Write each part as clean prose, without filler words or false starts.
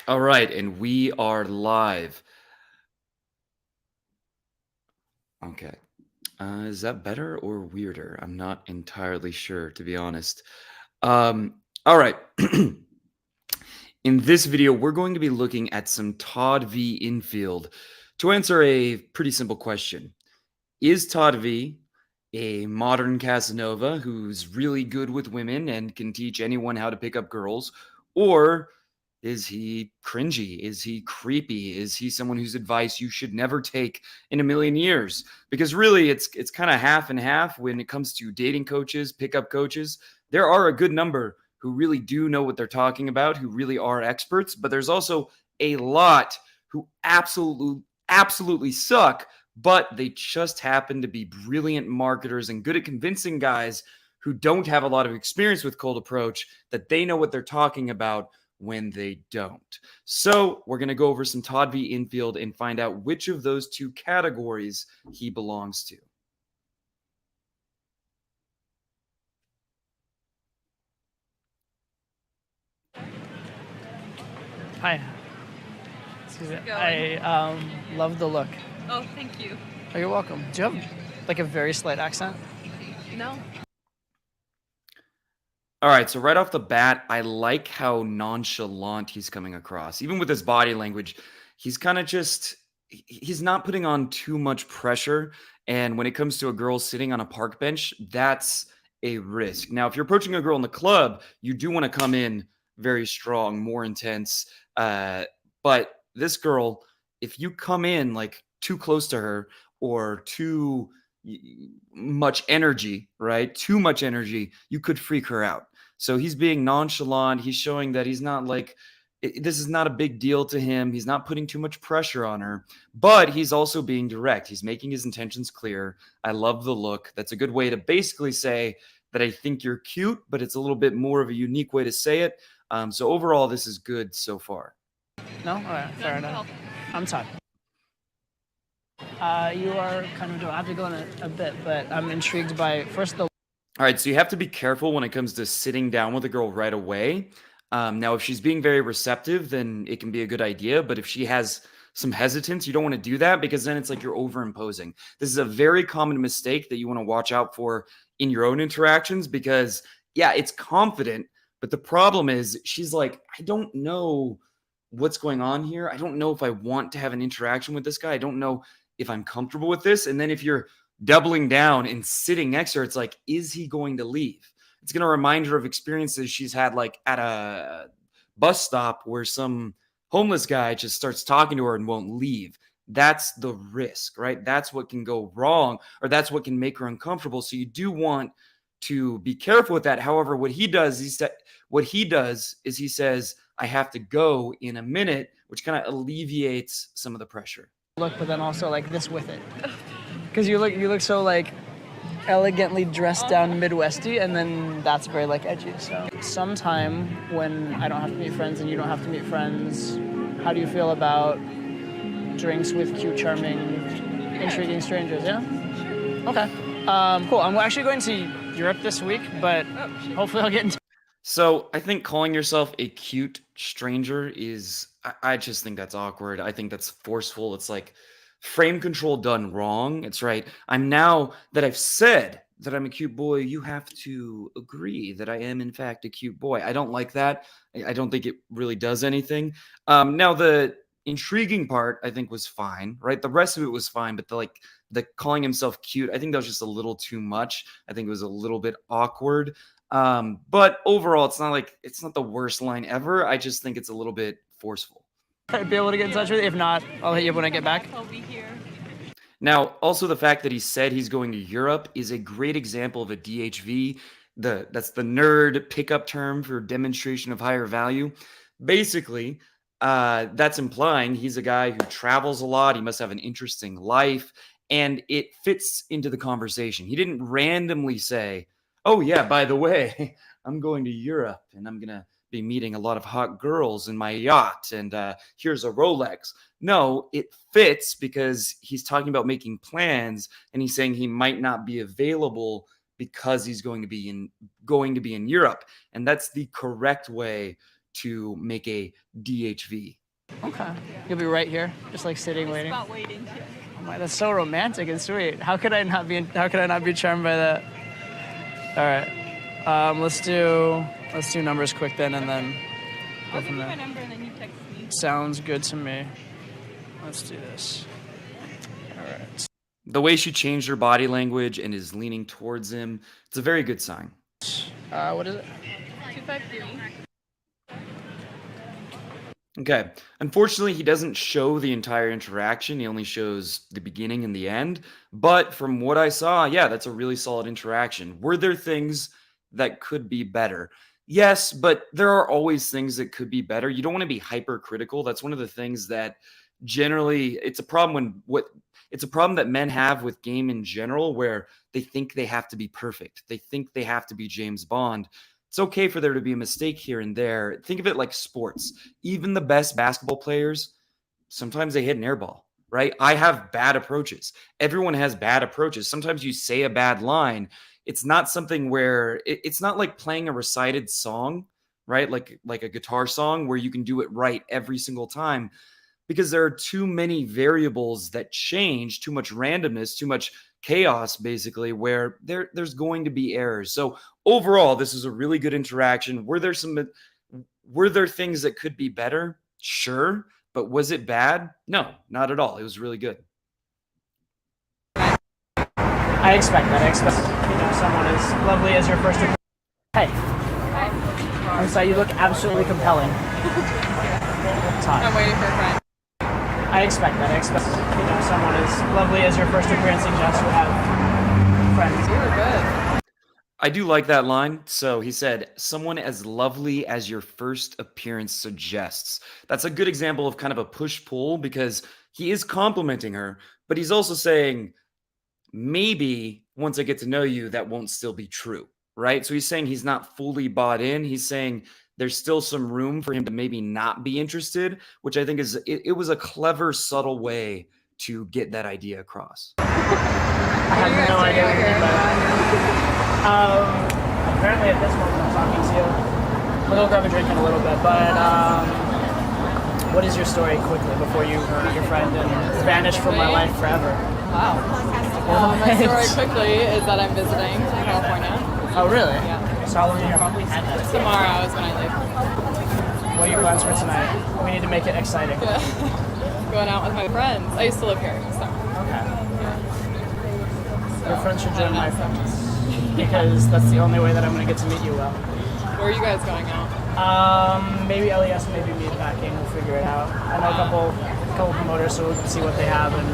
All right, and we are live. Okay. Is that better or weirder? I'm not entirely sure, to be honest. All right. In this video, we're going to be looking at some Todd V infield to answer a pretty simple question. Is Todd V a modern Casanova who's really good with women and can teach anyone how to pick up girls? Or is he cringy? Is he creepy? Is he someone whose advice you should never take in a million years? Because really, it's kind of half and half when it comes to dating coaches, pickup coaches. There are a good number who really do know what they're talking about, who really are experts, but there's also a lot who absolutely suck, but they just happen to be brilliant marketers and good at convincing guys who don't have a lot of experience with cold approach that they know what they're talking about when they don't. So we're going to go over some Todd V infield and find out which of those two categories he belongs to. Hi. Excuse me. How's it going? I love the look. Oh, thank you. Oh, you're welcome. Do you have like a very slight accent? No. All right, so right off the bat, I like how nonchalant he's coming across. Even with his body language, he's kind of just he's not putting on too much pressure. And when it comes to a girl sitting on a park bench, that's a risk. Now, if you're approaching a girl in the club, you do want to come in very strong, more intense. But this girl, if you come in like too close to her or too much energy, right? Too much energy, you could freak her out. So he's being nonchalant. He's showing that he's not like, this is not a big deal to him. He's not putting too much pressure on her, but he's also being direct. He's making his intentions clear. I love the look. That's a good way to basically say that I think you're cute, but it's a little bit more of a unique way to say it. So overall, this is good so far. No? All right, fair enough. I'm Todd. You are kind of, I have to go in a bit, but I'm intrigued by first the. All right, so you have to be careful when it comes to sitting down with a girl right away. Now, if she's being very receptive, then it can be a good idea. But if she has some hesitance, you don't want to do that because then it's like you're overimposing. This is a very common mistake that you want to watch out for in your own interactions because, yeah, it's confident. But the problem is she's like, I don't know what's going on here. I don't know if I want to have an interaction with this guy. I don't know if I'm comfortable with this. And then if you're doubling down and sitting next to her, it's like, is he going to leave? It's going to remind her of experiences she's had like at a bus stop where some homeless guy just starts talking to her and won't leave. That's the risk, right? That's what can go wrong, or that's what can make her uncomfortable. So you do want to be careful with that. However, what he does is he says, I have to go in a minute, which kind of alleviates some of the pressure. Look, but then also like this with it, because you look so like elegantly dressed down Midwesty, and then that's very like edgy. So sometime when I don't have to meet friends and you don't have to meet friends, how do you feel about drinks with cute, charming, intriguing strangers? Yeah. Okay. Cool. I'm actually going to Europe this week, but hopefully I'll get into. So I think calling yourself a cute stranger is, I just think that's awkward. I think that's forceful. It's like frame control done wrong. It's right. Now that I've said that I'm a cute boy, you have to agree that I am in fact a cute boy. I don't like that. I don't think it really does anything. Now the intriguing part I think was fine, right? The rest of it was fine, but the calling himself cute, I think that was just a little too much. I think it was a little bit awkward. But overall, it's not the worst line ever. I just think it's a little bit forceful. Be able to get in touch with you. If not, I'll hit you when I get back. I'll be here. Now, also the fact that he said he's going to Europe is a great example of a DHV. That's the nerd pickup term for demonstration of higher value. Basically, that's implying he's a guy who travels a lot. He must have an interesting life, and it fits into the conversation. He didn't randomly say, oh yeah, by the way, I'm going to Europe and I'm gonna be meeting a lot of hot girls in my yacht, and here's a Rolex. No, it fits because he's talking about making plans, and he's saying he might not be available because he's going to be in Europe, and that's the correct way to make a DHV. Okay. You'll be right here, just like sitting, waiting. About waiting. Oh my, that's so romantic and sweet. How could I not be charmed by that? All right. Let's do numbers quick then, and then go I'll give from you my there. number and then you text me. Sounds good to me. Let's do this. All right. The way she changed her body language and is leaning towards him, it's a very good sign. What is it? 253. Okay. Unfortunately, he doesn't show the entire interaction. He only shows the beginning and the end. But from what I saw, yeah, that's a really solid interaction. Were there things that could be better? Yes, but there are always things that could be better. You don't want to be hypercritical. That's one of the things that generally it's a problem it's a problem that men have with game in general, where they think they have to be perfect. They think they have to be James Bond. It's okay for there to be a mistake here and there. Think of it like sports. Even the best basketball players, sometimes they hit an air ball, right? I have bad approaches. Everyone has bad approaches. Sometimes you say a bad line. It's not something where it's not like playing a recited song, right? Like a guitar song where you can do it right every single time, because there are too many variables that change, too much randomness, too much chaos, basically, where there's going to be errors. So overall, this is a really good interaction. Were there things that could be better? Sure. But was it bad? No, not at all. It was really good. I expect that. I expect someone as lovely as your first. Hey. Hi. I'm sorry, you look absolutely compelling. Todd. I'm waiting for a friend. I expect that. I expect someone as lovely as your first appearance suggests would have friends. You were good. I do like that line. So he said, someone as lovely as your first appearance suggests. That's a good example of kind of a push-pull, because he is complimenting her, but he's also saying, maybe once I get to know you, that won't still be true, right? So he's saying he's not fully bought in. He's saying there's still some room for him to maybe not be interested, which I think it was a clever, subtle way to get that idea across. I have no idea what you mean by that. Apparently at this moment I'm talking to you. We're gonna grab a drink in a little bit, but what is your story quickly before you meet your friend and vanish from my life forever? Wow. My story quickly is that I'm visiting California. Oh really? Yeah. So how long are you here? Tomorrow is when I leave. What are your plans for tonight? We need to make it exciting. Yeah. Going out with my friends. I used to live here, so. Okay. Yeah. Your friends should join my friends, because that's the only way that I'm going to get to meet you well. Where are you guys going out? Maybe LES, maybe meatpacking. We'll figure it out. I know a couple promoters, so we'll see what they have and.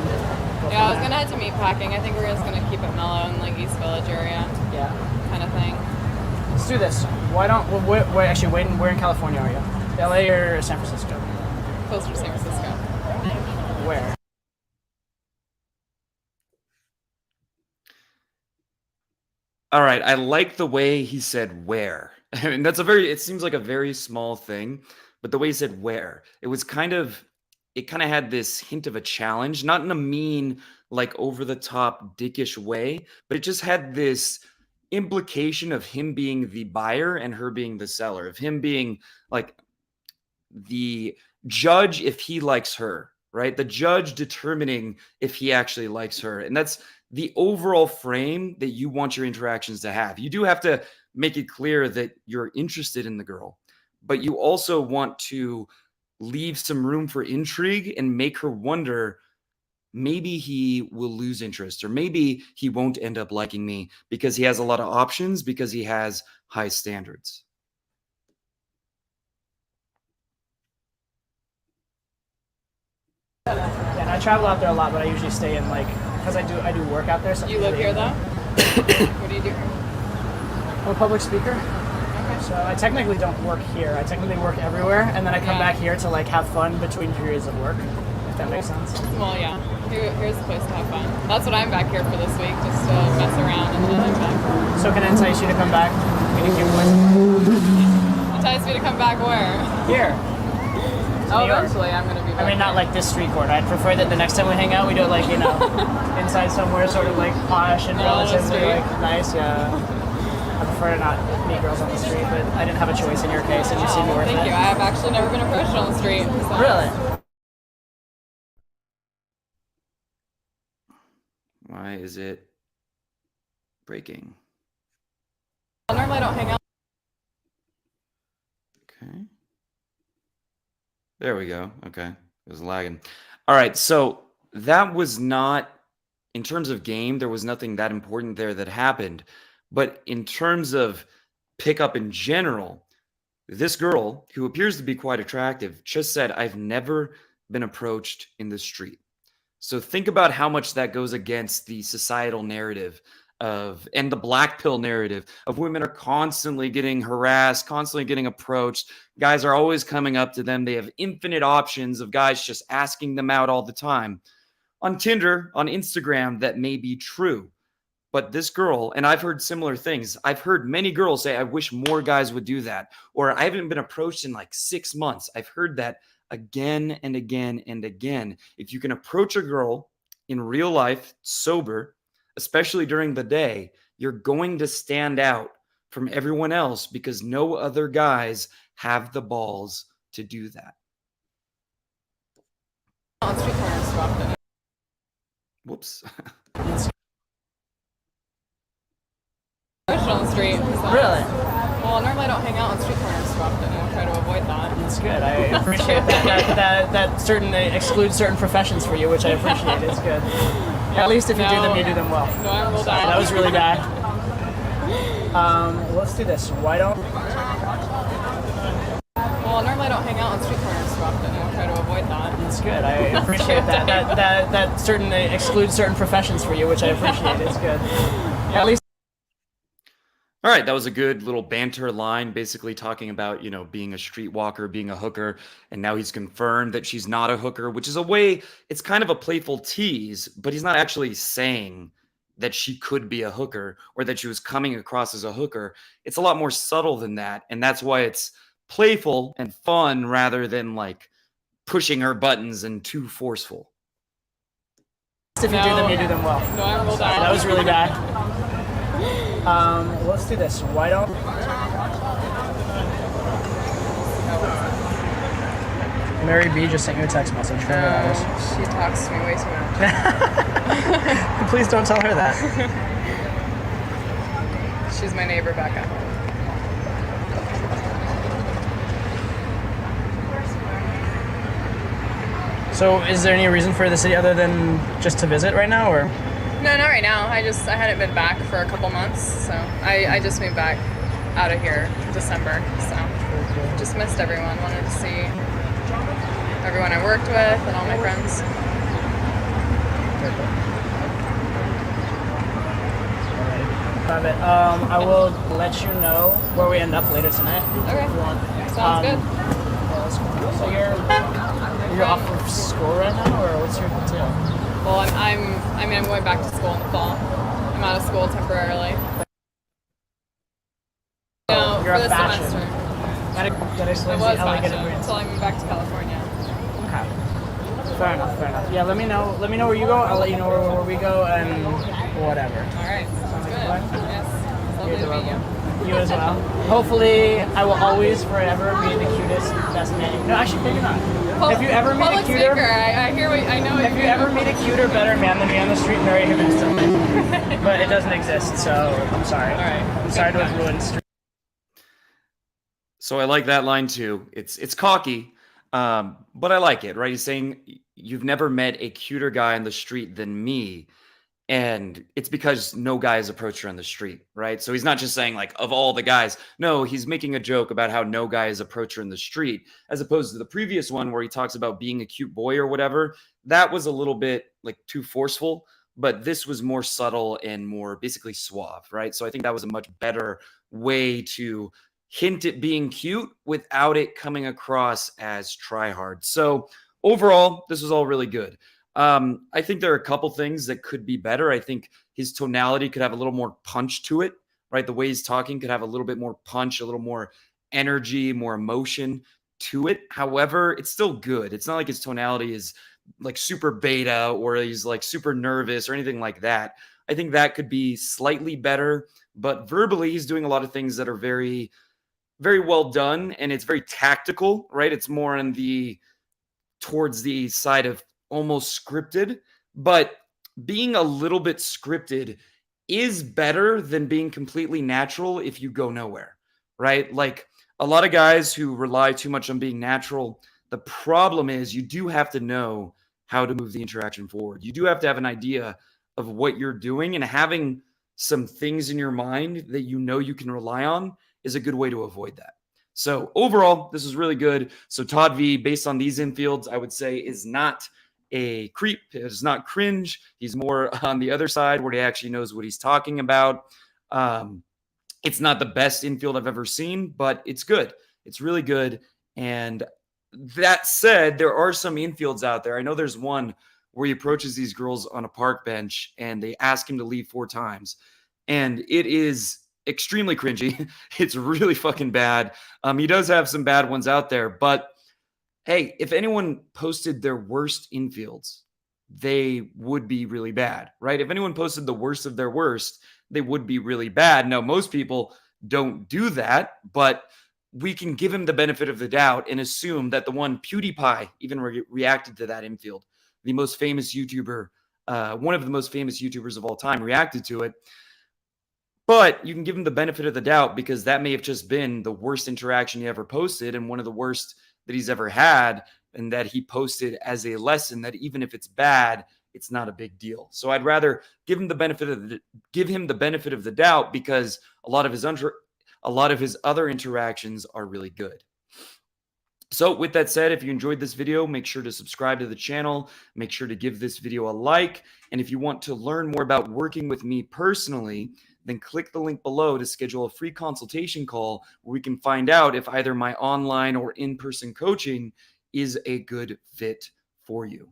Yeah, I was gonna head to meatpacking. I think we're just gonna keep it mellow in like East Village area, Yeah. kind of thing. Let's do this. Why don't we're actually waiting? Where in California are you? LA or San Francisco? Closer to San Francisco. Where? All right, I like the way he said where. I mean, it seems like a very small thing, but the way he said where, it kind of had this hint of a challenge, not in a mean, like over the top dickish way, but it just had this implication of him being the buyer and her being the seller, of him being like the judge if he likes her, right? The judge determining if he actually likes her. And that's the overall frame that you want your interactions to have. You do have to make it clear that you're interested in the girl, but you also want to leave some room for intrigue and make her wonder, maybe he will lose interest, or maybe he won't end up liking me because he has a lot of options, because he has high standards. Yeah, and I travel out there a lot, but I usually stay in because I do work out there. So You live here though? What do you do here? I'm a public speaker. Okay. So I technically don't work here. I technically work everywhere, and then I come back here to have fun between periods of work. If that makes sense. Well, yeah. Here's the place to have fun. That's what I'm back here for this week, just to mess around and then I'm back. So can I entice you to come back? Entice me to come back where? Here. Oh, New York. eventually I'm gonna be back. I mean, not like this street corner. I'd prefer that the next time we hang out, we do it inside somewhere sort of posh and Middle of the relatively street. nice. Yeah. I prefer to not meet girls on the street, but I didn't have a choice in your case, and you seem worth it. Thank you. I have actually never been approached on the street. So. Really? Why is it breaking? Normally I don't hang out. Okay. There we go. Okay. It was lagging. All right. So that was not, in terms of game, there was nothing that important there that happened. But in terms of pickup in general, this girl, who appears to be quite attractive, just said, I've never been approached in the street. So think about how much that goes against the societal narrative of, and the black pill narrative of, women are constantly getting harassed, constantly getting approached. Guys are always coming up to them. They have infinite options of guys just asking them out all the time. On Tinder, on Instagram, that may be true. But this girl, and I've heard similar things. I've heard many girls say, I wish more guys would do that. Or I haven't been approached in like 6 months. I've heard that again and again and again. If you can approach a girl in real life, sober, especially during the day, you're going to stand out from everyone else because no other guys have the balls to do that. On street corners too often. Whoops. On the street. So. Really? Well, normally I don't hang out on street corners too often. I try to avoid that. That's good. I appreciate that certainly excludes certain professions for you, which I appreciate. It's good. Yeah, at least if you do them, you do them well. No, I'm ruled out. That was really bad. Let's do this. Why don't... Well, normally I don't hang out on street corners too often. I try to avoid that. That's good. I appreciate that certainly excludes certain professions for you, which I appreciate. It's good. Yeah, at least... All right, that was a good little banter line, basically talking about, being a streetwalker, being a hooker, and now he's confirmed that she's not a hooker, which is a way, it's kind of a playful tease, but he's not actually saying that she could be a hooker or that she was coming across as a hooker. It's a lot more subtle than that, and that's why it's playful and fun rather than like pushing her buttons and too forceful. If you do them, you do them well. No, I'm ruled out. That was really bad. Let's do this. Why don't... Mary B just sent you a text message from your office. She talks to me way too much. Please don't tell her that. She's my neighbor back at home. So is there any reason for the city other than just to visit right now, or? No, not right now. I hadn't been back for a couple months, so I just moved back out of here in December. So just missed everyone. Wanted to see everyone I worked with and all my friends. Love it. I will let you know where we end up later tonight. Okay. If you want. Sounds good. Yeah, that's cool. So you're off of school right now, or what's your deal? Well, I'm going back to school in the fall. I'm out of school temporarily. No, You're for a the fashion. semester. That explains I the was elegant fashion appearance. until I moved back to California. Okay. Fair enough. Yeah, let me know where you go. I'll let you know where we go and whatever. All right. Sounds good. Yes. Lovely to meet you. You as well. Hopefully, I will always, forever be the cutest, best man. No, actually, maybe not. If you ever meet a Public cuter, speaker. I hear what I know. if you ever meet a cuter, better man than me on the street, marry him instantly. But it doesn't exist, so I'm sorry. All right. I'm sorry to have ruined street. So I like that line too. It's cocky, but I like it, right? He's saying you've never met a cuter guy on the street than me. And it's because no guy has approached her on the street, right? So he's not just saying like of all the guys. No, he's making a joke about how no guy has approached her in the street, as opposed to the previous one where he talks about being a cute boy or whatever. That was a little bit like too forceful, but this was more subtle and more basically suave, right? So I think that was a much better way to hint at being cute without it coming across as try hard. So overall, this was all really good. I think there are a couple things that could be better. I think his tonality could have a little more punch to it, right? The way he's talking could have a little bit more punch, a little more energy, more emotion to it. However, it's still good. It's not like his tonality is like super beta or he's like super nervous or anything like that. I think that could be slightly better, but verbally, he's doing a lot of things that are very, very well done, and it's very tactical, right? It's more on the towards the side of almost scripted, but being a little bit scripted is better than being completely natural if you go nowhere, right? Like a lot of guys who rely too much on being natural, the problem is you do have to know how to move the interaction forward. You do have to have an idea of what you're doing, and having some things in your mind that you know you can rely on is a good way to avoid that. So overall, this is really good. So Todd V, based on these infields, I would say is not a creep. It's not cringe. He's more on the other side where he actually knows what he's talking about. It's not the best infield I've ever seen, but it's good. It's really good. And that said, there are some infields out there. I know there's one where he approaches these girls on a park bench and they ask him to leave 4 times. And it is extremely cringy. It's really fucking bad. He does have some bad ones out there, but hey, if anyone posted their worst infields, they would be really bad, right? If anyone posted the worst of their worst, they would be really bad. Now, most people don't do that, but we can give him the benefit of the doubt and assume that the one PewDiePie even reacted to that infield. The most famous YouTuber, one of the most famous YouTubers of all time, reacted to it. But you can give him the benefit of the doubt because that may have just been the worst interaction he ever posted and one of the worst that he's ever had, and that he posted as a lesson that even if it's bad, it's not a big deal. So I'd rather give him the benefit of the doubt because a lot of his other interactions are really good. So with that said, if you enjoyed this video, make sure to subscribe to the channel. Make sure to give this video a like. And if you want to learn more about working with me personally, then click the link below to schedule a free consultation call where we can find out if either my online or in-person coaching is a good fit for you.